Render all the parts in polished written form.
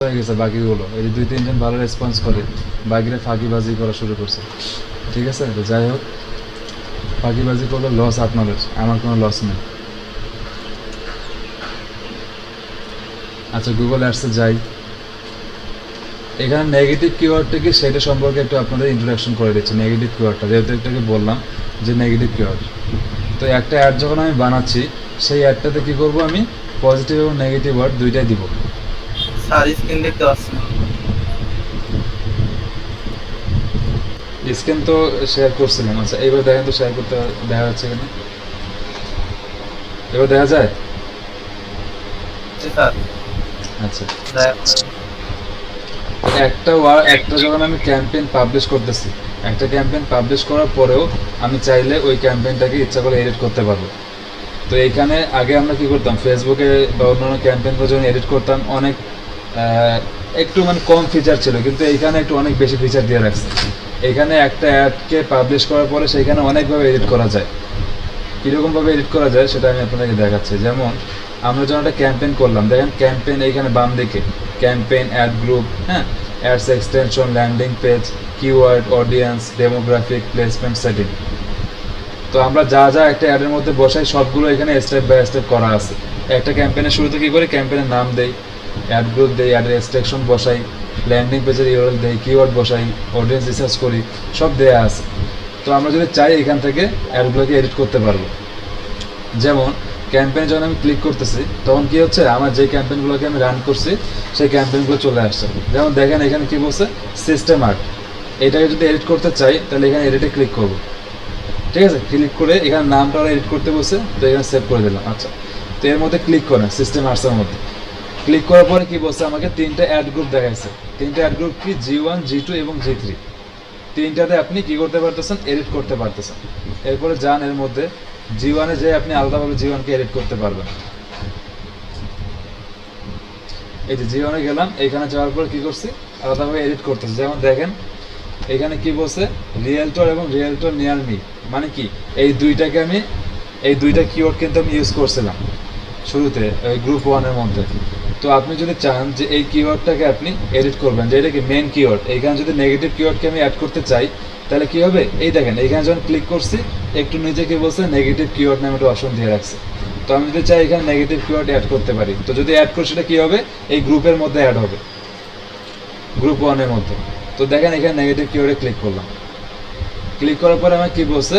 হয়ে গেছে বাকিগুলো, এই যে 2-3 জন ভালো রেসপন্স করে, বাকিরা ফাঁকিবাজি করা শুরু করছে। ঠিক আছে, তো যাই হোক, ফাঁকিবাজি করলে লস আপনাদের, আমার কোনো লস নেই। আচ্ছা, গুগল অ্যাডসে যাই। এখানে নেগেটিভ কিওয়ার্ডটা কি সেটা সম্পর্কে একটু আপনাদের ইন্ট্রোডাকশন করে দিচ্ছি। নেগেটিভ কিওয়ার্ডটা যেহেতু একটাকে বললাম যে নেগেটিভ কিওয়ার্ড, তো একটা অ্যাড যখন আমি বানাচ্ছি সেই অ্যাডটাতে কী করব, আমি পজিটিভ এবং নেগেটিভ ওয়ার্ড দুইটাই দিব। স্যার স্ক্রিন দেখতে পাচ্ছি না। স্ক্রিন তো শেয়ার করছিলাম। আচ্ছা, এইবার দেখেন তো শেয়ার করতে দেখা যাচ্ছে কিনা, এবার দেখা যায়? জি স্যার। আচ্ছা, দয়া একটা যখন আমি ক্যাম্পেইন পাবলিশ করতেছি, একটা ক্যাম্পেইন পাবলিশ করার পরেও আমি চাইলে ওই ক্যাম্পেইনটাকে ইচ্ছা করে এডিট করতে পারবো। তো এইখানে আগে আমরা কি করতাম, ফেসবুকে বা অন্যান্য ক্যাম্পেইনগুলো যখন এডিট করতাম অনেক একটু মানে কম ফিচার ছিল, কিন্তু এইখানে একটু অনেক বেশি ফিচার দিয়ে রাখছে। এইখানে একটা অ্যাডকে পাবলিশ করার পরে সেইখানে অনেকভাবে এডিট করা যায়। কীরকমভাবে এডিট করা যায় সেটা আমি আপনাদেরকে দেখাচ্ছি। যেমন আমরা যখন একটা ক্যাম্পেইন করলাম, দেখেন ক্যাম্পেইন এইখানে বাম দিকে ক্যাম্পেইন, অ্যাড গ্রুপ, হ্যাঁ, ads extension, landing page, keyword, audience, demographic, placement setting. তো আমরা যা যা একটা অ্যাডের মধ্যে বসাই সবগুলো এখানে স্টেপ বাই স্টেপ করা আছে। একটা ক্যাম্পেইনের শুরুতে কী করে, ক্যাম্পেইনের নাম দেই, অ্যাড গ্রুপ দেই, অ্যাডের এক্সট্রাকশন বসাই, ল্যান্ডিং পেজের ইউআরএল দেই, কিওয়ার্ড বসাই, অডিয়েন্স রিসার্চ করি, সব দেয়া আছে। তো আমরা যদি চাই এখান থেকে অ্যাডগুলোকে এডিট করতে পারবো। যেমন ক্যাম্পেইনে যখন আমি ক্লিক করতেছি তখন কি হচ্ছে, আমার যে ক্যাম্পেইনগুলোকে আমি রান করছি সেই ক্যাম্পেইনগুলো চলে আসছে। যেমন দেখেন এখানে কি বলছে, সিস্টেম আর্ট। এটাকে যদি এডিট করতে চাই তাহলে এখানে এডিটে ক্লিক করব। ঠিক আছে, ক্লিক করে এখানে নামটা এডিট করতে বসে, তো এখানে সেভ করে দিলাম। আচ্ছা, তো এর মধ্যে ক্লিক করেন, সিস্টেম আর্টসের মধ্যে ক্লিক করার পরে কি বলছে, আমাকে 3টা অ্যাড গ্রুপ দেখাইছে। 3টা অ্যাড গ্রুপ কি, G1, G2 এবং G3। 3টাতে আপনি কি করতে পারতেছেন, এডিট করতে পারতেছেন। এরপরে যান এর মধ্যে, G1-এ যে আপনি আলাদাভাবে G1-কে এডিট করতে পারবেন। এই যে G1-এ গেলাম, এখানে যাওয়ার পর কি করছি, আলাদাভাবে এডিট করতেছি। যেমন দেখেন এখানে কি বলছে, রিয়েলটর এবং রিয়েলটর নিয়ার মি, মানে কি এই দুইটা কিওয়ার্ড কিন্তু আমি ইউজ করছিলাম শুরুতে ওই গ্রুপ 1-এর মধ্যে। তো আপনি যদি চান যে এই কিওয়ার্ডটাকে আপনি এডিট করবেন, যে এটা কি মেন কিওয়ার্ড, এইখানে যদি নেগেটিভ কিওয়ার্ডকে আমি অ্যাড করতে চাই তাহলে কি হবে, এই দেখেন এইখানে যখন ক্লিক করছি একটু নিচে কি বলছে, নেগেটিভ কিওয়ার্ড নামে একটা অপশন দিয়ে রাখছে। তো আমি যদি চাই এখানে নেগেটিভ কিওয়ার্ড অ্যাড করতে পারি, তো যদি অ্যাড করি সেটা কী হবে, এই গ্রুপের মধ্যে অ্যাড হবে, গ্রুপ 1-এর মধ্যে। তো দেখেন এখানে নেগেটিভ কিওয়ার্ডে ক্লিক করলাম, ক্লিক করার পরে আমার কি বলছে,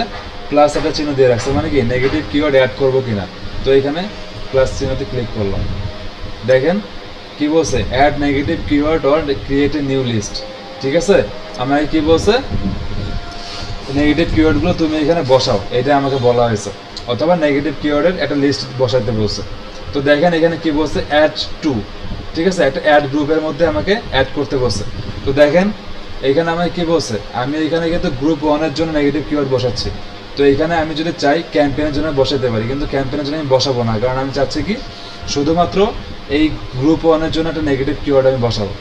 প্লাস একটা চিহ্ন দিয়ে রাখছে, মানে কি নেগেটিভ কিওয়ার্ড অ্যাড করবো কিনা। তো এখানে প্লাস চিহ্নতে ক্লিক করলাম, দেখেন কি বলছে, add negative keyword or create a new list. ঠিক আছে, আমাকে কি বলছে, নেগেটিভ কিওয়ার্ডগুলো তুমি এখানে বসাও, এটা আমাকে বলা হয়েছে, অথবা নেগেটিভ কিওয়ার্ডের একটা লিস্ট বসাইতে বলছে। তো দেখেন এখানে কি বলছে, অ্যাড টু। ঠিক আছে, একটা অ্যাড গ্রুপের মধ্যে আমাকে অ্যাড করতে বলছে। তো দেখেন এখানে আমাকে কি বলছে, আমি এখানে কিন্তু গ্রুপ 1-এর জন্য নেগেটিভ কিওয়ার্ড বসাচ্ছি। তো এখানে আমি যদি চাই ক্যাম্পেইনের জন্য বসাতে পারি, কিন্তু ক্যাম্পেইনের জন্য আমি বসাবো না, কারণ আমি চাচ্ছি কি শুধুমাত্র এই গ্রুপ 1-এর জন্য একটা নেগেটিভ কিওয়ার্ড আমি বসাবো।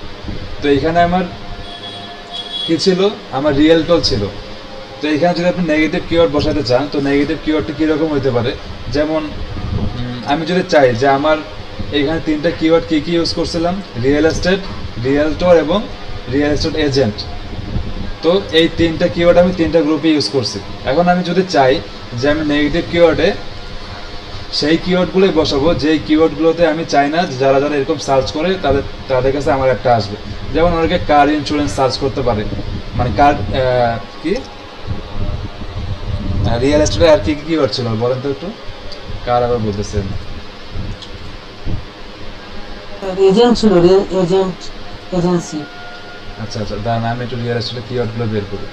তো এখানে আমার কি ছিল, আমার রিয়েলটর ছিল। তো এখানে যদি আপনি নেগেটিভ কিওয়ার্ড বসাতে চান, তো নেগেটিভ কিওয়ার্ডটা কীরকম হতে পারে, যেমন আমি যদি চাই যে আমার এখানে 3টা কিওয়ার্ড কী কী ইউজ করছিলাম, রিয়েল এস্টেট, রিয়েলটর এবং রিয়েল এস্টেট এজেন্ট। তো এই 3টা কিওয়ার্ড আমি 3টা গ্রুপে ইউজ করছি। এখন আমি যদি চাই যে আমি নেগেটিভ কিওয়ার্ডে সেই কিওয়ার্ডগুলোই বসাবো যেই কিওয়ার্ডগুলোতে আমি চাই না যারা যারা এরকম সার্চ করে তাদের কাছে আমার একটা আসবে। যেমন অনেকে কার ইন্স্যুরেন্স সার্চ করতে পারে, মানে কার কি রিয়েল এস্টেটে আর কি কি কিওয়ার্ড ছিল বলেন তো একটু, কার আবার বলতেছেন, এজেন্ট ছিল, এজেন্ট, এজেন্সি। আচ্ছা আচ্ছা, দাঁড়ান আমি একটু রিয়েল এস্টেটের কিওয়ার্ডগুলো বের করি।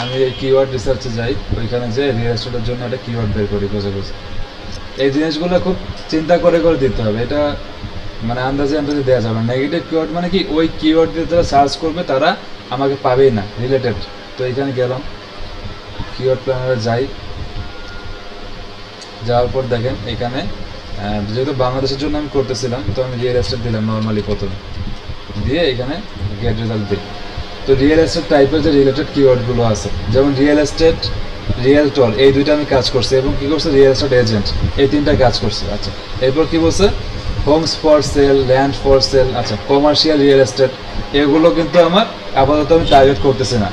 আমি এই কিওয়ার্ড রিসার্চে যাই, ওইখানে যে রিয়েল এস্টেটের জন্য একটা কিওয়ার্ড বের করি বুঝে বুঝে। এই জিনিসগুলো খুব চিন্তা করে করে দিতে হবে, এটা মানে আন্দাজে আন্দাজে দেওয়া যাবে না। নেগেটিভ কিওয়ার্ড মানে কি, ওই কিওয়ার্ড দিয়ে যারা সার্চ করবে তারা আমাকে পাবেই না, রিলেটেড। তো এখানে গেলাম, কিওয়ার্ড প্ল্যানারে যাই, যাওয়ার পর দেখেন এখানে যেহেতু বাংলাদেশের জন্য আমি করতেছিলাম, তো আমি রিয়েল এস্টেট দিলাম নর্মালি প্রথমে, দিয়ে এখানে গেট রেজাল্ট দিই। তো রিয়েল এস্টেট টাইপের যে রিলেটেড কিওয়ার্ডগুলো আছে, যেমন রিয়েল এস্টেট, রিয়েলটর, এই দুইটা আমি কাজ করছি, এবং কী করছে রিয়েল এস্টেট এজেন্ট, এই 3টা কাজ করছে। আচ্ছা, এরপর কী বলছে, Holmes for sale, land for sale, আচ্ছা কমার্শিয়াল রিয়েল এস্টেট, এগুলো কিন্তু আমার আপাতত আমি টার্গেট করতেছি না।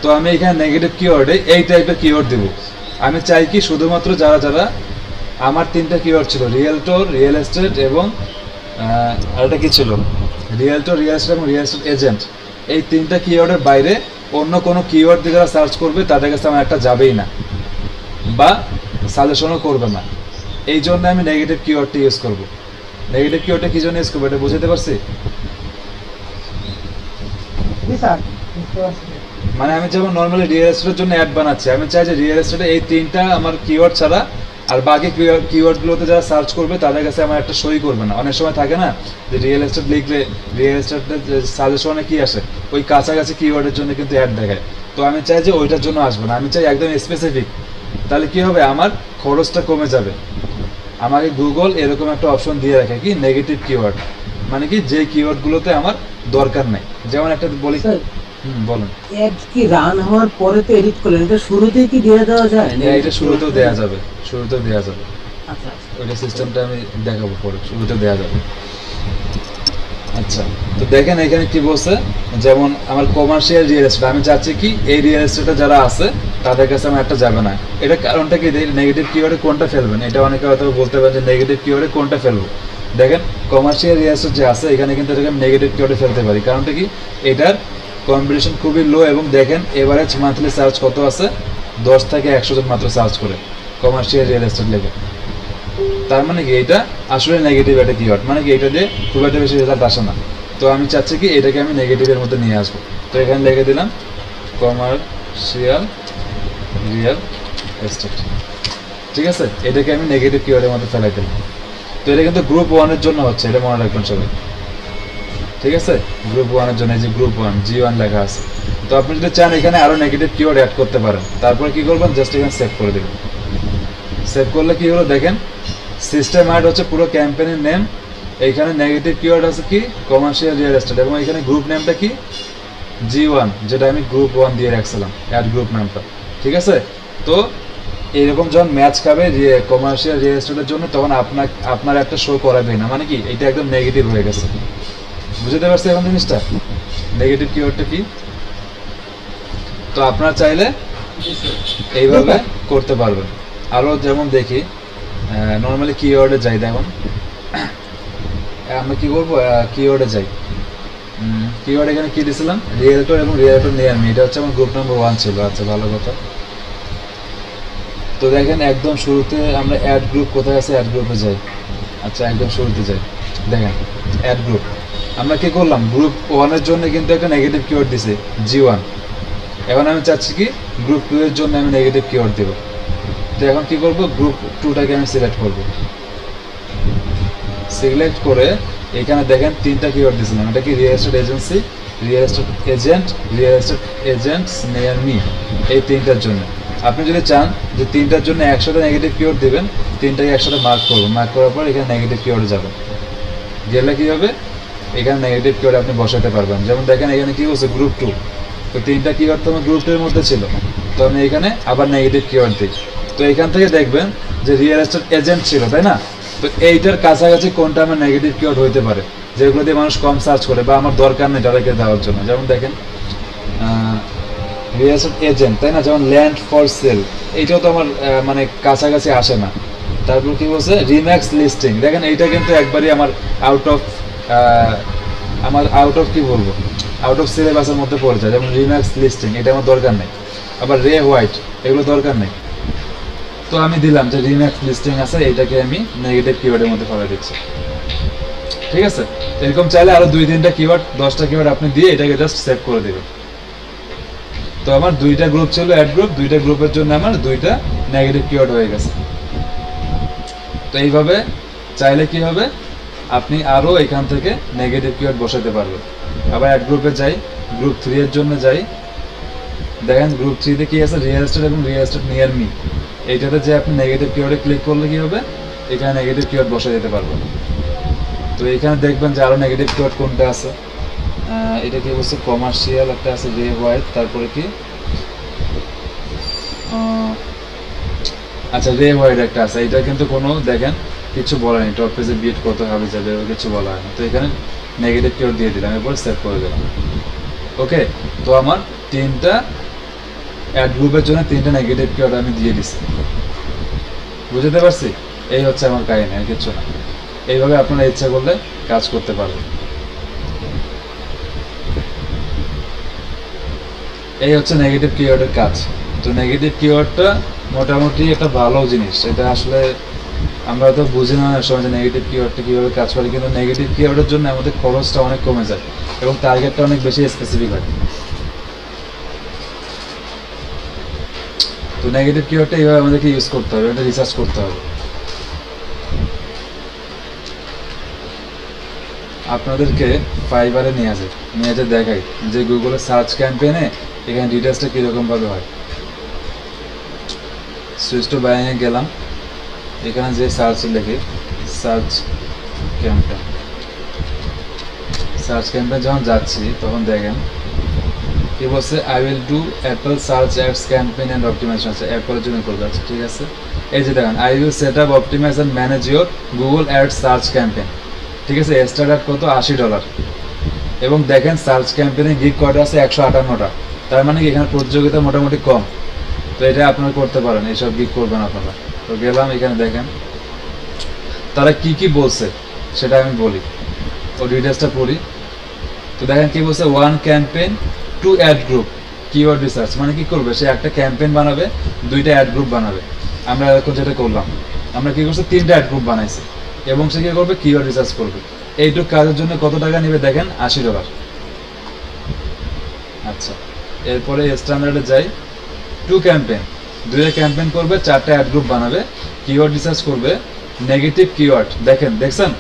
তো আমি এখানে নেগেটিভ কিওয়ার্ডে এই টাইপের কিওয়ার্ড দিব। আমি চাই কি শুধুমাত্র যারা যারা আমার তিনটা কিওয়ার্ড ছিল রিয়েলটর, রিয়েল এস্টেট এবং আরেকটা কি ছিল, রিয়েলটর, রিয়েল এস্টেট এবং রিয়েল এস্টেট এজেন্ট, এই তিনটা কিওয়ার্ডের বাইরে অন্য কোনো কিওয়ার্ড দিয়ে যারা সার্চ করবে তাদের কাছে আমার একটা যাবেই না বা সাজেশনও করবে না। এই জন্য আমি নেগেটিভ কিওয়ার্ডটি ইউজ করব। নেগেটিভ কিওয়ার্ডটা কী জন্য ইউজ করবো এটা বুঝতে পারছি? জি স্যার, বুঝতে পারছি। মানে আমি যেমন নর্মালি রিয়েল এস্টেটের জন্য অ্যাড বানাচ্ছি, আমি চাই যে রিয়েল এস্টেটে এই তিনটা আমার কিওয়ার্ড ছাড়া আর বাকি কিওয়ার্ডগুলোতে যারা সার্চ করবে তাদের কাছে আমার একটা সই করবে না। অনেক সময় থাকে না যে রিয়েল এস্টেট লিখলে রিয়েল এস্টেটের সাজেশনে কি আসে, ওই কাছাকাছি কিওয়ার্ডের জন্য কিন্তু অ্যাড দেখায়। তো আমি চাই যে ওইটার জন্য আসবে না, আমি চাই একদম স্পেসিফিক। তাহলে কি হবে, আমার খরচটা কমে যাবে। আমাকে গুগল এরকম একটা অপশন দিয়ে রাখে কি নেগেটিভ কিওয়ার্ড, মানে কি যে কিওয়ার্ডগুলোতে আমার দরকার নেই। যেমন একটা বলি, স্যার, বলুন। অ্যাড কি রান হওয়ার পরে তো এডিট করলেন, এটা শুরুতেই কি দিয়ে দেওয়া যায়? হ্যাঁ, এটা শুরুতেও দেওয়া যাবে, শুরুতেও দেওয়া যাবে। আচ্ছা, ওইটা সিস্টেমটা আমি দেখাবো পরে, শুরুতেও দেওয়া যাবে। আচ্ছা, তো দেখেন এখানে কি বলছে, যেমন আমার কমার্শিয়াল রিয়েল এস্টেট, আমি চাচ্ছি কি এই রিয়েল এস্টেটে যারা আছে তাদের কাছে আমার একটা যাবে না। এটা কারণটা কি, নেগেটিভ কিওয়ার্ডে কোনটা ফেলবেন, এটা অনেকে হয়তো বলতে পারেন যে নেগেটিভ কিওয়ার্ডে কোনটা ফেলবো। দেখেন কমার্শিয়াল রিয়েল এস্টেট যে আছে এখানে কিন্তু এটাকে আমি নেগেটিভ কিওয়ার্ডে ফেলতে পারি। কারণটা কি, এটার কম্পিটিশন খুবই লো এবং দেখেন এভারেজ মান্থলি সার্চ কত আছে, 10 থেকে 100 জন মাত্র সার্চ করে কমার্শিয়াল রিয়েল এস্টেট লেগে। তার মানে কি এটা আসলে নেগেটিভ একটা কিওয়ার্ড, মানে কি এটা দিয়ে খুব একটা বেশি রেজাল্ট আসে না। তো আমি চাচ্ছি কি এটাকে আমি নেগেটিভের মধ্যে নিয়ে আসবো। তো এখানে লিখে দিলাম কমার্শিয়াল রিয়েল এস্টেট, ঠিক আছে, এটাকে আমি নেগেটিভ কিওয়ার্ডের মধ্যে ফেলাই দিলাম। তো এটা কিন্তু গ্রুপ 1-এর জন্য হচ্ছে, এটা মনে রাখবেন সবাই, ঠিক আছে। গ্রুপ 1-এর জন্য এই যে গ্রুপ 1 G1 লেখা আছে। তো আপনি যদি চান এখানে আরও নেগেটিভ কিওয়ার্ড অ্যাড করতে পারেন। তারপরে কি করবেন, জাস্ট এখানে সেভ করে দেবেন। সেভ করলে কি হলো দেখেন, সিস্টেম অ্যাড হচ্ছে পুরো ক্যাম্পেইনের নেম, এইখানে নেগেটিভ কিওয়ার্ড আছে কি কমার্শিয়াল রিয়েল এস্টেট এবং এখানে গ্রুপ নেমটা কি G1, যেটা আমি গ্রুপ 1 দিয়ে রাখছিলাম অ্যাড গ্রুপ নামটা, ঠিক আছে। তো এইরকম যখন ম্যাচ খাবে কমার্শিয়াল রিয়েল এস্টেটের জন্য তখন আপনার একটা শো করাবেই না, মানে কি এটা একদম নেগেটিভ হয়ে গেছে। বুঝতে পারছি এখন জিনিসটা, নেগেটিভ কিওয়ার্ডটা কি। তো আপনারা চাইলে এইভাবে করতে পারবেন। আরও যেমন দেখি নর্মালি কিওয়ার্ডে যাই, দেখুন আমরা কি করবো, কিওয়ার্ডে যাই। কিওয়ার্ড এখানে কি দিয়েছিলাম, রিয়েলটর এবং রিয়েলটর নিয়ার মি, এটা হচ্ছে আমার গ্রুপ নাম্বার 1 ছিল। আচ্ছা, ভালো কথা। তো দেখেন একদম শুরুতে আমরা অ্যাড গ্রুপ কোথায় আছে, অ্যাড গ্রুপে যাই। আচ্ছা, একদম শুরুতে যাই, দেখেন অ্যাড গ্রুপ। আমরা কি করলাম, গ্রুপ 1-এর জন্য কিন্তু একটা নেগেটিভ কিওয়ার্ড দিছে G1। এখন আমি চাচ্ছি কি গ্রুপ 2-এর জন্য আমি নেগেটিভ কিওয়ার্ড দেবো। তো এখন কি করব, গ্রুপ 2টাকে আমি সিলেক্ট করব। সিলেক্ট করে এখানে দেখেন তিনটা কিওয়ার্ড দিয়েছিলাম, এটা কি real estate agency, real estate agent, real estate agents near me, এই তিনটার জন্য। আপনি যদি চান যে তিনটার জন্য একসাথে নেগেটিভ কিওয়ার্ড দেবেন, তিনটাকে একসাথে মার্ক করবেন, মার্ক করার পর এখানে নেগেটিভ কিওয়ার্ডে যাবেন। গেলে কী হবে, এখানে নেগেটিভ কিওয়ার্ড আপনি বসাতে পারবেন। যেমন দেখেন এখানে কি বলছে গ্রুপ 2, তো তিনটা কিওয়ার্ড তো আমার গ্রুপ 2-এর মধ্যে ছিল, তো আমি এখানে আবার নেগেটিভ কিওয়ার্ড দিই। তো এখান থেকে দেখবেন যে রিয়েল এস্টেট এজেন্ট ছিল, তাই না। তো এইটার কাছাকাছি কোনটা আমার নেগেটিভ কিওয়ার্ড হইতে পারে, যেগুলো দিয়ে মানুষ কম সার্চ করে বা আমার দরকার নেই তাদেরকে দেওয়ার জন্য। যেমন দেখেন রিয়েল এস্টেট এজেন্ট, তাই না, যেমন ল্যান্ড ফর সেল, এইটাও তো আমার মানে কাছাকাছি আসে না। তারপর কি বলছে রিম্যাক্স লিস্টিং, দেখেন এইটা কিন্তু একবারই আমার আউট অফ কি বলবো, আউট অফ সিলেবাসের মধ্যে পড়ে যায়। যেমন রিম্যাক্স লিস্টিং, এটা আমার দরকার নেই। আবার রে হোয়াইট, এগুলো দরকার নেই। তো আমি দিলাম যে রিম্যাক্স লিস্টিং আছে, এইটাকে আমি নেগেটিভ কিওয়ার্ডের মধ্যে ফেলে দিচ্ছি, ঠিক আছে। এরকম চাইলে আরো 2-3টা কিওয়ার্ড, 10টা কিওয়ার্ড আপনি দিয়ে এটাকে জাস্ট সেভ করে দেবেন। তো আমার 2টা গ্রুপ ছিল অ্যাড গ্রুপ, 2টা গ্রুপের জন্য আমার 2টা নেগেটিভ কিওয়ার্ড হয়ে গেছে। তো এইভাবে চাইলে কি হবে, আপনি আরও এখান থেকে নেগেটিভ কিওয়ার্ড বসাতে পারবেন। আবার অ্যাড গ্রুপে যাই, গ্রুপ 3-এর জন্য যাই, দেখেন গ্রুপ 3-তে কি আছে, রিয়েল এস্টেট এবং রিয়েল এস্টেট নিয়ার মি, এইটাতে যে আপনি নেগেটিভ কিওয়ার্ডে ক্লিক করলে কি হবে, এখানে নেগেটিভ কিওয়ার্ড বসে যেতে পারবেন। তো এখানে দেখবেন যে আরও নেগেটিভ কিওয়ার্ড কোনটা আছে, এটা কি বলছে কমার্শিয়াল একটা আছে, রে হোয়াইট, তারপরে কি আচ্ছা রে হোয়াইট একটা আছে। এটা কিন্তু কোনো দেখেন কিছু বলা নেই, টপ পেজে বিট কত হবে যাবে ও কিছু বলা হয় না। তো এখানে নেগেটিভ কিওয়ার্ড দিয়ে দিলাম, এরপর সেভ করে দিলাম। ওকে, তো আমার 3টা অ্যাড গ্রুপের জন্য 3টা নেগেটিভ কিওয়ার্ড আমি দিয়ে দিচ্ছি। বুঝতে পারছি? এই হচ্ছে আমার কাহিনী, আর কিছু না। এইভাবে আপনারা ইচ্ছা করলে কাজ করতে পারবেন। এই হচ্ছে নেগেটিভ কিওয়ার্ডের কাজ। তো নেগেটিভ কিওয়ার্ডটা মোটামুটি একটা ভালো জিনিস। এটা আসলে আমরা তো বুঝি না অনেক সময় যে নেগেটিভ কিওয়ার্ডটা কীভাবে কাজ করে, কিন্তু নেগেটিভ কিওয়ার্ডের জন্য আমাদের খরচটা অনেক কমে যায় এবং টার্গেটটা অনেক বেশি স্পেসিফিক হয়। তো নেগেটিভ কিওয়ার্ডটা এইভাবে আমাদেরকে ইউজ করতে হবে, এটা রিসার্চ করতে হবে। আপনাদেরকে ফাইবারে নিয়ে আসে দেখাই যে গুগলে সার্চ ক্যাম্পেইনে এখানে ডিটেলসটা কীরকমভাবে হয়। সুইচ টু বাইংয়ে গেলাম, এখানে যে সার্চ লিখে সার্চ ক্যাম্পেইন যখন যাচ্ছি তখন দেখেন কি বলছে, I will do Apple search ads campaign and optimization. আছে অ্যাপলের জন্য করবে, আচ্ছা ঠিক আছে। এই যে দেখেন, I will set up optimize and manage your Google ad search campaign. ঠিক আছে, স্টার্ট কত $80। এবং দেখেন সার্চ ক্যাম্পেইনে গিগ কয়টা আছে, 158টা। তার মানে কি এখানে প্রতিযোগিতা মোটামুটি কম। তো এটা আপনারা করতে পারেন, এইসব গিগ করবেন আপনারা। তো গেলাম, এখানে দেখেন তারা কি কি বলছে সেটা আমি বলি, ও ডিটেলসটা পড়ি। তো দেখেন কি বলছে, 1 campaign 2 add group keyword research. মানে কি করবে, সে একটা ক্যাম্পেইন বানাবে, 2টা অ্যাড গ্রুপ বানাবে। আমরা এখন যেটা করলাম, আমরা কি করছি, 3টা অ্যাড গ্রুপ বানাইছি এবং সে কি করবে, কিওয়ার্ড রিসার্চ করবে। এইটুক কাজের জন্য কত টাকা নেবে দেখেন, $80। আচ্ছা, এরপরে স্ট্যান্ডার্ডে যাই, 2 ক্যাম্পেইন, 2টা ক্যাম্পেইন করবে, 4টা অ্যাড গ্রুপ বানাবে, কিওয়ার্ড রিসার্চ করবে, নেগেটিভ কিওয়ার্ড দেখছেন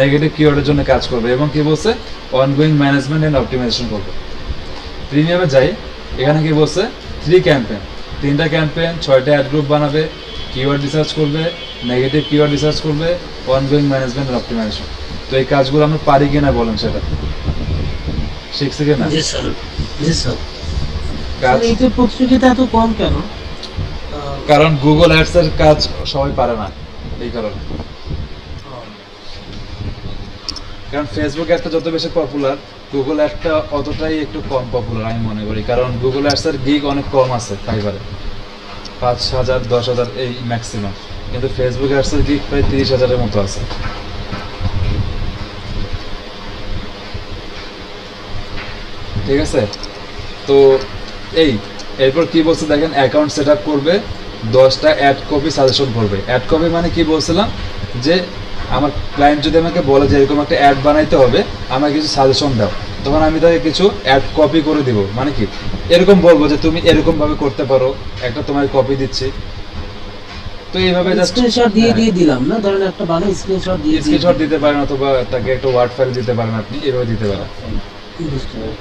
নেগেটিভ কিওয়ার্ডের জন্য কাজ করবে এবং কি বলছে, অনগোয়িং ম্যানেজমেন্ট এন্ড অপটিমাইজেশন করবে। প্রিমিয়ামে যাই, এখানে কি বলছে, 3 ক্যাম্পেইন, 3টা ক্যাম্পেইন, 6টা অ্যাড গ্রুপ বানাবে, কিওয়ার্ড রিসার্চ করবে, নেগেটিভ কিওয়ার্ড রিসার্চ করবে, অনগোয়িং ম্যানেজমেন্ট এন্ড অপটিমাইজেশন। তো এই কাজগুলো আমরা পারি কিনা বলেন, সেটা শিখছি কিনা? জি স্যার, জি স্যার। কাজ এই যে প্রতিযোগিতা এত কম কেন? কারণ গুগল অ্যাডস এর কাজ সবাই পারে না, এই কারণে। কারণ ফেসবুক অ্যাডটা যত বেশি পপুলার, গুগল অ্যাডটা অতটাই একটু কম পপুলার আমি মনে করি। কারণ গুগল অ্যাডসের গিগ অনেক কম আছে ফাইবারে, 5,000 10,000 এই ম্যাক্সিমাম, কিন্তু ফেসবুক অ্যাডসের গিগ প্রায় 30,000-এর মতো আছে। ঠিক আছে, তো এরপর কি বলছে দেখেন, অ্যাকাউন্ট সেট আপ করবে, 10টা অ্যাড কপি সাজেশন করবে। অ্যাড কপি মানে কি বলছিলাম, যে আমার ক্লায়েন্ট যদি আমাকে বলে যে এরকম একটা অ্যাড বানাইতে হবে, আমাকে কিছু সাজেশন দাও, তখন আমি তাকে কিছু অ্যাড কপি করে দিব। মানে কি, এরকম বলবো যে তুমি এরকম ভাবে করতে পারো, একটা তোমার কপি দিচ্ছি। তো এইভাবে স্ক্রিনশট দিয়ে দিলাম না, ধরেন একটা বানাই স্ক্রিনশট স্ক্রিনশট দিতে পারেন, অথবা তাকে একটা ওয়ার্ড ফাইল দিতে পারেন, আপনি এভাবে দিতে পারেন।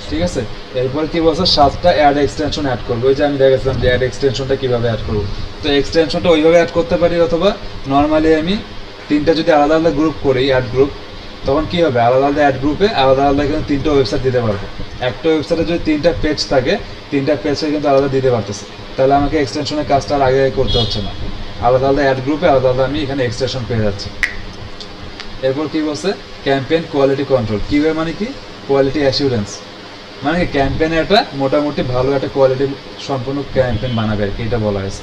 ঠিক আছে, এরপর কি বলছে, 7টা অ্যাড এক্সটেনশন অ্যাড করবো। ওই যে আমি দেখেছিলাম যে অ্যাড এক্সটেনশনটা কিভাবে অ্যাড করবো। তো এক্সটেনশনটা ওইভাবে অ্যাড করতে পারি, অথবা নর্মালি আমি 3টা যদি আলাদা আলাদা গ্রুপ করি, অ্যাড গ্রুপ, তখন কি হবে, আলাদা আলাদা অ্যাড গ্রুপে আলাদা আলাদা কিন্তু 3টা ওয়েবসাইট দিতে পারবো। একটা ওয়েবসাইটে যদি 3টা পেজ থাকে, 3টা পেজে কিন্তু আলাদা দিতে পারতেছে। তাহলে আমাকে এক্সটেনশনের কাজটা আর আগে করতে হচ্ছে না, আলাদা আলাদা অ্যাড গ্রুপে আলাদা আলাদা আমি এখানে এক্সটেনশন পেয়ে যাচ্ছি। এরপর কি বলছে, ক্যাম্পেইন কোয়ালিটি কন্ট্রোল। কিভাবে মানে কি, কোয়ালিটি অ্যাসিউরেন্স, মানে ক্যাম্পেইনে একটা মোটামুটি ভালো একটা কোয়ালিটি সম্পূর্ণ ক্যাম্পেইন বানাবে আর কি, এটা বলা হয়েছে।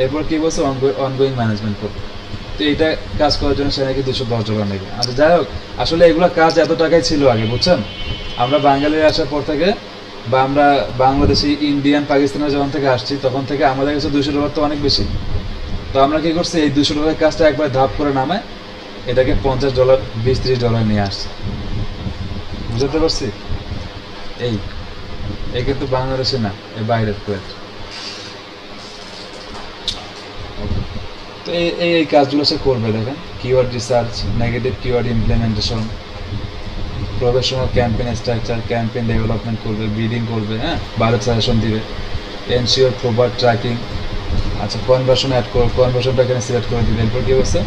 এরপর কি বলছে, অনগোয়িং ম্যানেজমেন্ট করবে। তো এইটা কাজ করার জন্য সে নাকি $210 নেবে। আচ্ছা যাই হোক, আসলে এগুলো কাজ এত টাকাই ছিল আগে, বুঝছেন। আমরা বাঙালির আসার পর থেকে, বা আমরা বাংলাদেশি, ইন্ডিয়ান, পাকিস্তানের যখন থেকে আসছি, তখন থেকে আমাদের কাছে $200 তো অনেক বেশি। তো আমরা কি করছি, এই $200 কাজটা একবার ধাপ করে নামায় এটাকে $50, $20-30 নিয়ে আসছি। বুঝতে পারছি? এই কিন্তু বাংলাদেশে না, এই বাইরের প্লেট। তো এই কাজগুলো সে করবে। দেখেন, keyword research, negative keyword implementation, professional campaign structure, campaign development করবে, বিডিং করবে, হ্যাঁ, বাজেট সাজেশন দিবে, এনশিওর প্রপার ট্র্যাকিং। আচ্ছা, কনভার্সন অ্যাড করবে, কনভার্সনটা এখানে সিলেক্ট করে দিবে। এরপর কি হচ্ছে,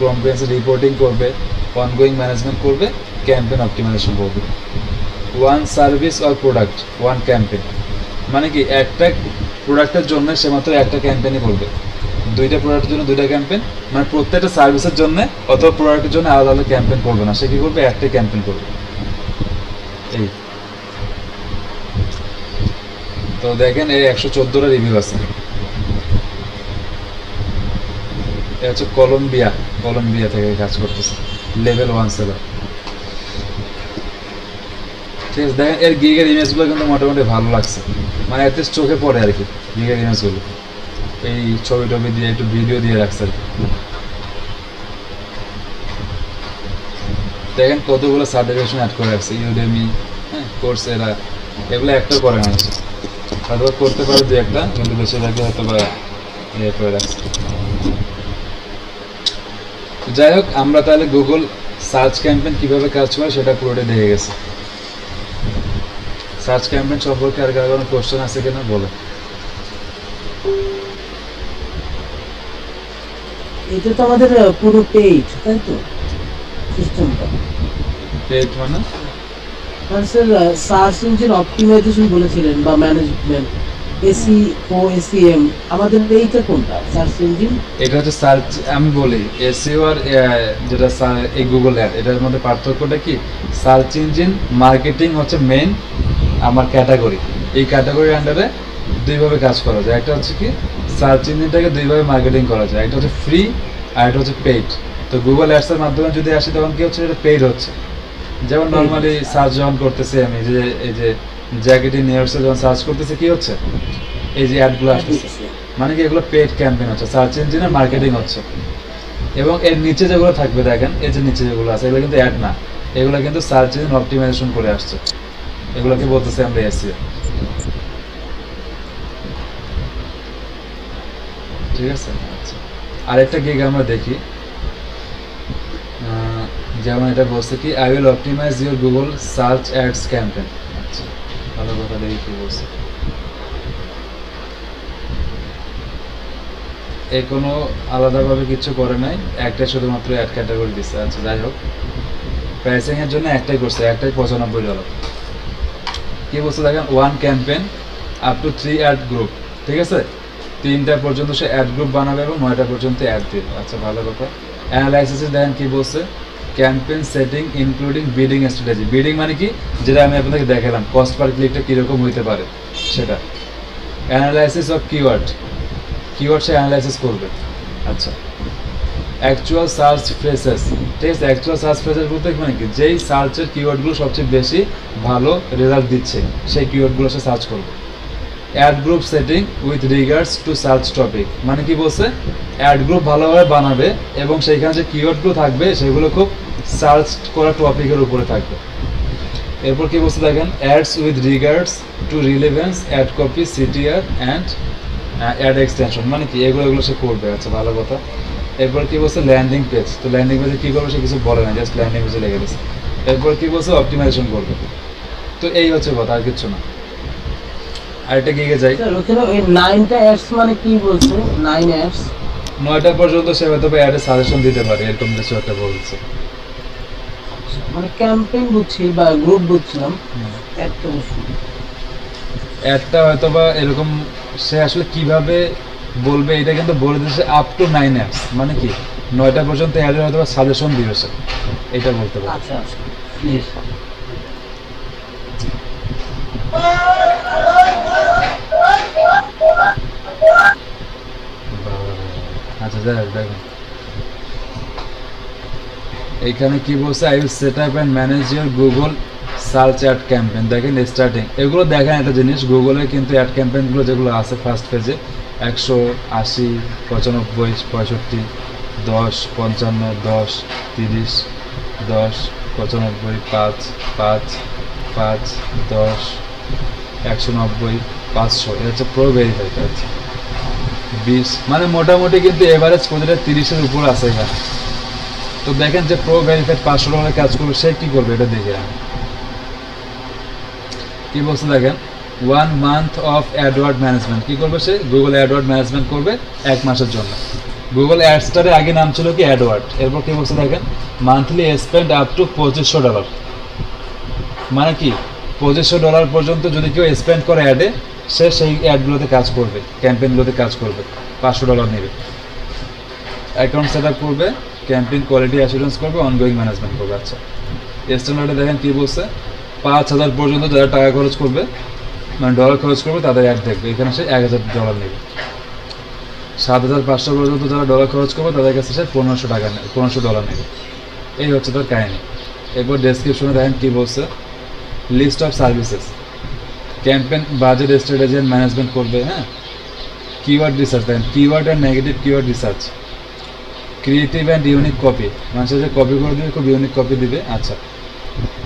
কম্প্রিহেন্সিভ রিপোর্টিং করবে, অনগোয়িং ম্যানেজমেন্ট করবে, ক্যাম্পেইন অপটিমাইজেশন করবে। 1 সার্ভিস অর প্রোডাক্ট 1 ক্যাম্পেইন, মানে কি একটা প্রোডাক্টের জন্য সে মাত্র একটা ক্যাম্পেইনই করবে, দুইটা প্রোডাক্টের জন্য দুইটা ক্যাম্পেইন, মানে প্রত্যেকটা সার্ভিসের জন্য অথবা প্রোডাক্টের জন্য আলাদা আলাদা ক্যাম্পেইন করবে না, সে কি করবে একটাই ক্যাম্পেইন করবে। এই তো দেখেন এই 114টা রিভিউ আছে। এটা হচ্ছে কলম্বিয়া থেকে কাজ করতেছে, লেভেল 1 সেলার। ঠিক আছে, দেখেন এর গিগের ইমেজগুলো কিন্তু মোটামুটি ভালো লাগছে, মানে অ্যাটলিস্ট চোখে পড়ে আর কি গিগের ইমেজগুলো, এই ছবি টবি দিয়ে একটু ভিডিও দিয়ে রাখছে আর কি। দেখেন কতগুলো সার্টিফিকেশন অ্যাড করে রাখছে, ইউডেমি, হ্যাঁ, কোর্সেরা, এগুলো একটাও করে না, হয়তো করতে পারে দু একটা, কিন্তু বেশিরভাগই হয়তো বা ইয়ে করে রাখছে। যাই হোক, আমরা তাহলে গুগল সার্চ ক্যাম্পেইন কিভাবে কাজ করে সেটা পুরোটা দেখে গেছি। সার্চ ক্যাম্পেইন সম্পর্কে আর কারো কোনো কোশ্চেন আছে কিনা বলে। এটা তো আমাদের পুরো পেইড, তাই তো সিস্টেমটা? পেইড মানে স্যার সার্চ ইঞ্জিন অপটিমাইজেশন বলেছিলেন বা ম্যানেজমেন্ট, এসইও, এসইএম, আমাদের এইটা কোনটা সার্চ ইঞ্জিন? এটা হচ্ছে সার্চ, আমি বলি এসইও আর যেটা এই গুগল অ্যাড, এটার মধ্যে পার্থক্যটা কি? সার্চ ইঞ্জিন মার্কেটিং হচ্ছে মেইন আমার ক্যাটাগরি, এই ক্যাটাগরির আন্ডারে দুইভাবে কাজ করা যায়। একটা হচ্ছে কি সার্চ ইঞ্জিনটাকে দুইভাবে মার্কেটিং করা যায়, একটা হচ্ছে ফ্রি আর একটা হচ্ছে পেইড। তো গুগল অ্যাডসের মাধ্যমে যদি আসি তখন কি হচ্ছে, এটা পেইড হচ্ছে। যেমন নর্মালি সার্চ যখন করতেছি আমি, যে এই যে জ্যাকেটি নিউজে যখন সার্চ করতেছি কি হচ্ছে, এই যে অ্যাডগুলো আসতেছে, মানে কি এগুলো পেইড ক্যাম্পেইন হচ্ছে, সার্চ ইঞ্জিনের মার্কেটিং হচ্ছে। এবং এর নিচে যেগুলো থাকবে দেখেন, এই যে নিচে যেগুলো আছে এগুলো কিন্তু অ্যাড না, এগুলো কিন্তু সার্চ ইঞ্জিন অপটিমাইজেশন করে আসছে, এগুলোকে বলতেছি আমরা এসইও। ঠিক আছে, আচ্ছা আরেকটা গিগ আমরা দেখি, যেমন এটা বলছে কি I will optimize your Google search ads campaign. আচ্ছা ভালো কথা, দেখি কি বলছে। এ কোনো আলাদাভাবে কিছু করে নাই, একটাই শুধুমাত্র অ্যাড ক্যাটাগরি দিচ্ছে। আচ্ছা যাই হোক, প্রাইসিংয়ের জন্য একটাই করছে, একটাই $95। কি বলছে দেখেন, 1 campaign up to 3 add group. ঠিক আছে, 3টা পর্যন্ত সে অ্যাড গ্রুপ বানাবে এবং 9টা পর্যন্ত অ্যাড দিবে। আচ্ছা ভালো কথা। অ্যানালাইসিসে দেখেন কি বলছে, campaign setting including bidding strategy. Bidding মানে কি, যেটা আমি আপনাদেরকে দেখালাম কস্ট পার ক্লিকটা কীরকম হইতে পারে সেটা। Analysis of keyword say analysis করবে। আচ্ছা অ্যাকচুয়াল সার্চ ফ্রেজেস। ঠিক আছে, অ্যাকচুয়াল সার্চ ফ্রেজেস বলতে মানে কি, যেই সার্চের কিওয়ার্ডগুলো সবচেয়ে বেশি ভালো রেজাল্ট দিচ্ছে সেই কিওয়ার্ডগুলো সে সার্চ করবে। Add group setting with regards to search topic, মানে কি বলছে, অ্যাড গ্রুপ ভালোভাবে বানাবে এবং সেইখানে যে কিওয়ার্ডগুলো থাকবে সেগুলো খুব সার্চ করা টপিকের উপরে থাকবে। এরপর কি বলছে দেখেন, ads with regards to relevance, ad copy, CTR and ad extension, মানে কি এগুলো সে করবে। আচ্ছা ভালো কথা। এরপর কি বলছে, ল্যান্ডিং পেজ। তো ল্যান্ডিং পেজে কী করবে সে কিছু বলে না, জাস্ট ল্যান্ডিং পেজে লেগে দিচ্ছে। এরপর কি বলছে, অপটিমাইজেশন করবে। তো এই হচ্ছে কথা, আর কিচ্ছু না। আরেকটা গিগে যাই, স্যার ওখানে ওই 9টা অ্যাডস মানে কি বলছে? 9 অ্যাডস 9টা পর্যন্ত সে হয়তো অ্যাডে সাজেশন দিতে পারে, এরকম কিছু একটা বলছে। মানে ক্যাম্পেইন বুঝছি বা গ্রুপ বুঝছিলাম, একটা বুঝছি। অ্যাডটা হয়তো বা এরকম সে আসলে কিভাবে বলবে এটা কিন্তু বলে দিচ্ছে আপ টু 9 অ্যাডস, মানে কি 9টা পর্যন্ত অ্যাডের হয়তো বা সাজেশন দিবে সে, এটা বলতে পারে। আচ্ছা আচ্ছা প্লিজ। আচ্ছা যাই হোক, দেখুন এইখানে কি বলছে, I will set up and manage your Google search ad campaign. দেখেন স্টার্টিং এগুলো দেখেন একটা জিনিস, গুগলের কিন্তু অ্যাড ক্যাম্পেইনগুলো যেগুলো আছে ফার্স্ট পেজে 180, 95, 65, 10, 55, 10, 30, 10, 95, 5, 5, 5, 10, 190, 500, এটা হচ্ছে প্রো ভেরিফাইড। আছে 20, মানে মোটামুটি কিন্তু এভারেজ প্রতিটা 30-এর উপর আছে এখানে। তো দেখেন যে প্রো ভেরিফাইড $500 কাজ করবে, সে কী করবে এটা দেখে কি বলছে দেখেন, 1 মান্থ অফ অ্যাডওয়ার্ড ম্যানেজমেন্ট। কী করবে সে, গুগল অ্যাডওয়ার্ড ম্যানেজমেন্ট করবে 1 মাসের জন্য। গুগল অ্যাডস্টারে আগে নাম ছিল কি অ্যাডওয়ার্ড। এরপর কী বলছে দেখেন, মান্থলি স্পেন্ড আপ টু $2500, মানে কি $2500 পর্যন্ত যদি কেউ স্পেন্ড করে অ্যাডে, সে সেই অ্যাডগুলোতে কাজ করবে, ক্যাম্পেইনগুলোতে কাজ করবে, $500 নেবে। অ্যাকাউন্ট সেট আপ করবে, ক্যাম্পেইন কোয়ালিটি অ্যাসুরেন্স করবে, অনগোয়িং ম্যানেজমেন্ট করবে। আচ্ছা, স্ট্যান্ডার্ডে দেখেন কী বলছে, 5,000 পর্যন্ত যারা টাকা খরচ করবে, মানে ডলার খরচ করবে, তাদের অ্যাড দেখবে। এখানে সে $1,000 নেবে। 7,500 পর্যন্ত যারা ডলার খরচ করবে, তাদের কাছে সে $1,500 নেবে। এই হচ্ছে তার কাহিনী। এরপর ডেসক্রিপশনে দেখেন কী বলছে, list of services, campaign budget strategy and management করবে। হ্যাঁ, কিওয়ার্ড রিসার্চ দেখেন, keyword and negative keyword research, creative and unique copy, মানুষের যে কপি করে দিবে খুব ইউনিক কপি দিবে। আচ্ছা,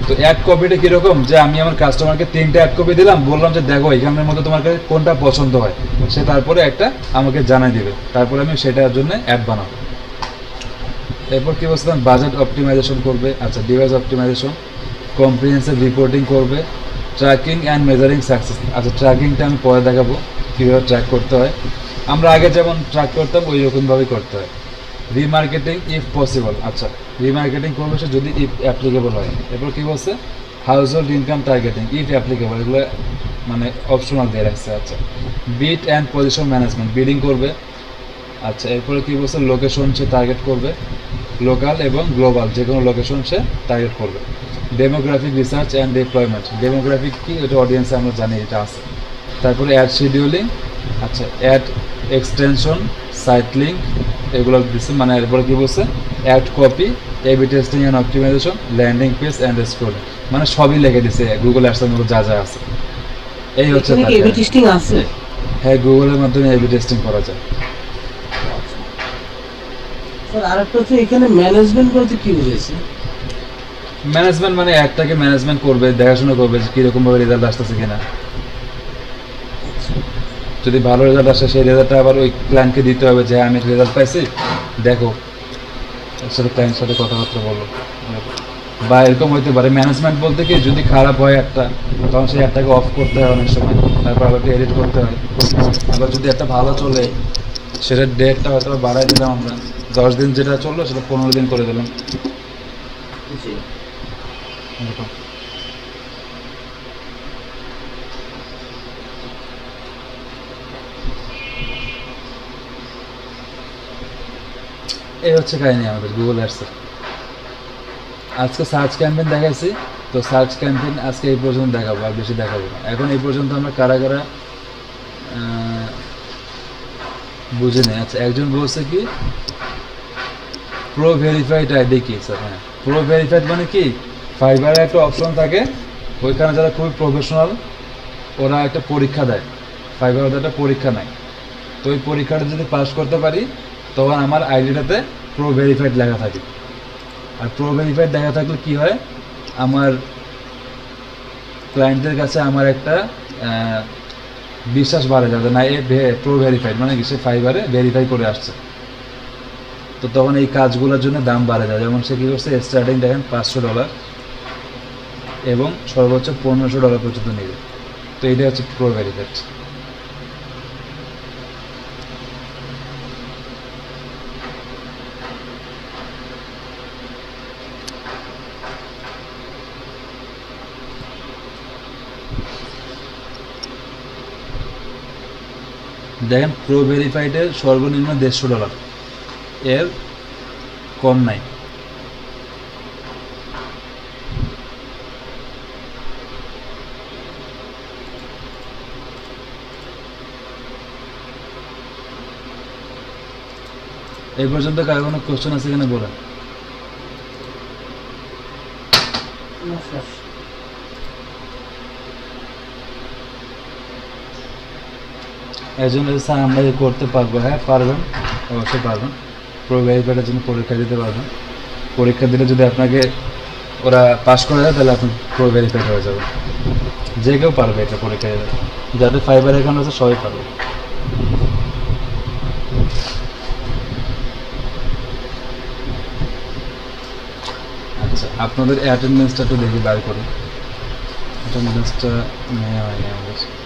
তো অ্যাড কপিটা কীরকম, যে আমি আমার কাস্টমারকে 3টে অ্যাড কপি দিলাম, বললাম যে দেখো এখানের মধ্যে তোমার কাছে কোনটা পছন্দ হয়, সে তারপরে একটা আমাকে জানাই দিবে, তারপরে আমি সেটার জন্য অ্যাড বানাবো। এরপর কী বলছিলাম, বাজেট অপটিমাইজেশন করবে। আচ্ছা, ডিভাইস অপটিমাইজেশন, কম্প্রিহেন্সিভ রিপোর্টিং করবে, ট্র্যাকিং অ্যান্ড মেজারিং সাকসেস। আচ্ছা, ট্র্যাকিংটা আমি পরে দেখাবো কীভাবে ট্র্যাক করতে হয়। আমরা আগে যেমন ট্র্যাক করতাম ওই রকমভাবেই করতে হয়। Remarketing if possible. আচ্ছা, রিমার্কেটিং করবে সে যদি ইফ অ্যাপ্লিকেবল হয়। এরপর কী বলছে, household income targeting if applicable, এগুলো মানে অপশনাল দিয়ে রাখছে। আচ্ছা, bid and position management, bidding করবে। আচ্ছা, এরপরে কী বলছে, লোকেশন সে টার্গেট করবে, লোকাল এবং গ্লোবাল যে কোনো লোকেশন সে টার্গেট করবে। Demographic research and deployment, demographic কি এটা অডিয়েন্সে আমরা জানি এটা আছে। তারপরে অ্যাড শিডিউলিং, আচ্ছা, অ্যাড এক্সটেনশন, সাইট লিঙ্ক, এগুলো দিচ্ছে। মানে এরপরে কী বলছে, ad copy, AB testing and optimization, landing page and scrolling, মানে সবই লিখে দিছে গুগল অ্যাডসের মধ্যে যা যা আছে। এই হচ্ছে এখানে কি এবি টেস্টিং আছে? হ্যাঁ, গুগলের মাধ্যমে এবি টেস্টিং করা যায়। স্যার আরেকটা হচ্ছে, এখানে ম্যানেজমেন্ট বলতে কি বুঝেছে? ম্যানেজমেন্ট মানে অ্যাডটাকে ম্যানেজমেন্ট করবে, দেখাশোনা করবে যে কীরকমভাবে রেজাল্ট আসতেছে কিনা। যদি ভালো রেজাল্ট আসে সেই রেজাল্টটা আবার ওই ক্লায়েন্টকে দিতে হবে যে আমি রেজাল্ট পাইছি, দেখো, এর সাথে ক্লায়েন্টের সাথে কথাবার্তা বলো। বা এরকম হইতে পারে ম্যানেজমেন্ট বলতে কি, যদি খারাপ হয় একটা, তখন সেই অ্যাডটাকে অফ করতে হয় অনেক সময়, তারপর আবার এডিট করতে হয়। আবার যদি একটা ভালো চলে, সেটার ডেটটা হয়তো বাড়াই দিলাম আমরা, 10 দিন যেটা চললো সেটা 15 দিন করে দিলাম, এরকম। এই হচ্ছে কাহিনী আমাদের গুগল অ্যাডসের। আজকে সার্চ ক্যাম্পেইন দেখাইছি, তো সার্চ ক্যাম্পেইন আজকে এই পর্যন্ত দেখাবো, আর বেশি দেখাবো না। এখন এই পর্যন্ত আমরা কারা কারা বুঝে নেই। আচ্ছা, একজন বলছে কি প্রো ভেরিফাইড আইডি কি? স্যার হ্যাঁ, প্রো ভেরিফাইড মানে কি, ফাইবারে একটা অপশন থাকে, ওইখানে যারা খুবই প্রফেশনাল ওরা একটা পরীক্ষা দেয়, ফাইবার ওদের একটা পরীক্ষা নেয়। তো ওই পরীক্ষাটা যদি পাস করতে পারি, তখন আমার আইডিটাতে প্রো ভেরিফাইড লেখা থাকে। আর প্রো ভেরিফাইড লেখা থাকলে কী হয়, আমার ক্লায়েন্টের কাছে আমার একটা বিশ্বাস বাড়ে যাবে, না এ প্রো ভেরিফাইড মানে কি, সে ফাইবারে ভেরিফাই করে আসছে। তো তখন এই কাজগুলোর জন্য দাম বাড়ে যায়। যেমন সে কী করছে, স্টার্টিং দেখেন $500 এবং সর্বোচ্চ $1,500 পর্যন্ত নেবে। তো এইটা হচ্ছে প্রো ভেরিফাইড। দেখেন, প্রো ভেরিফাইডের সর্বনিম্ন $150, এর কম নাই। এই পর্যন্ত কার কোনো কোশ্চেন আছে কিনা বলেন? একজন স্যার আমরা করতে পারবো, হ্যাঁ পারবেন, অবশ্যই পারবেন। প্রো ভেরিফাইডের জন্য পরীক্ষা দিতে পারবেন। পরীক্ষা দিলে যদি আপনাকে ওরা পাস করে দেয়, তাহলে আপনি প্রো ভেরিফাইড হয়ে যাবে। যে কেউ পারবে এটা পরীক্ষা দিতে, যাদের ফাইবার অ্যাকাউন্ট আছে সবাই পারবে। আচ্ছা, আপনাদের অ্যাটেন্ডেন্সটা একটু দেখি বার করুন। অ্যাটেন্ডেন্সটা নেওয়া হয়নি আমাদের।